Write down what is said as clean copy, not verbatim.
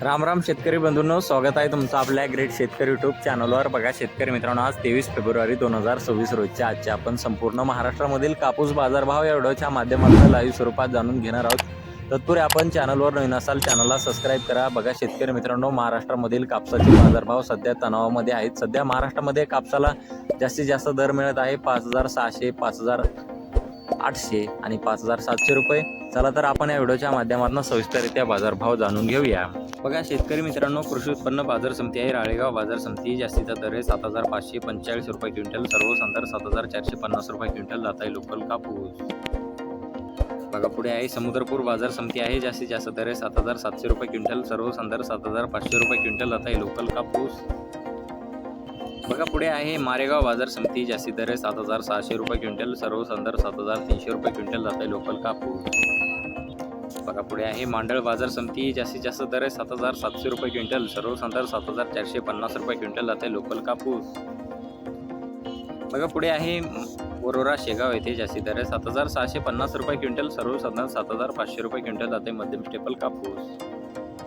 राम राम शेतकरी बंधूंनो, स्वागत आहे तुमचं आपल्या ग्रेट शेतकरी यूट्यूब चॅनलवर। बघा शेतकरी मित्रांनो, आज 23 फेब्रुवारी 2026 रोजच्या आजच्या आपण संपूर्ण महाराष्ट्रामधील कापूस बाजारभाव या व्हिडिओच्या माध्यमातून लाईव्ह स्वरूपात जाणून घेणार आहोत। तत्पूर्वी आपण चॅनलवर नवीन असाल चॅनलला सबस्क्राईब करा। बघा शेतकरी मित्रांनो, महाराष्ट्रामधील कापसाचे बाजारभाव सध्या तणावामध्ये आहेत। सध्या महाराष्ट्रामध्ये कापसाला जास्तीत जास्त दर मिळत आहे 5600, 5800 आणि 5700 रुपये। चला तर आपण या व्हिडिओच्या माध्यमातून सविस्तररित्या बाजारभाव जाणून घेऊया। बघा शेतकरी मित्रांनो, कृषी उत्पन्न बाजार समिती आहे राळेगाव बाजार समिती। जास्तीचा दर आहे 7545 रुपये क्विंटल, सर्वसाधारण 7450 रुपये क्विंटल जात आहे लोकल कापूस। बघा पुढे आहे समुद्रपूर बाजार समिती आहे। जास्तीत जास्त दर आहे 7700 रुपये क्विंटल, सर्वसाधारण 7500 रुपये क्विंटल जात आहे लोकल कापूस। बघा पुढे आहे मारेगाव बाजार समिती। जास्तीत दर आहे 7600 रुपये क्विंटल, सर्वसाधारण 7300 रुपये क्विंटल जात आहे लोकल कापूस। बघा पुढे आहे मांडळ बाजार समिती। जास्तीत जास्त दर आहे 7700 रुपये क्विंटल, सर्वसाधारण 7450 रुपये क्विंटल जाते लोकल कापूस। बघा पुढे आहे वरोरा शेगाव येथे। जास्तीत दर आहे 7650 रुपये क्विंटल, सर्वसाधारण 7500 रुपये क्विंटल जाते मध्यम स्टेपल कापूस।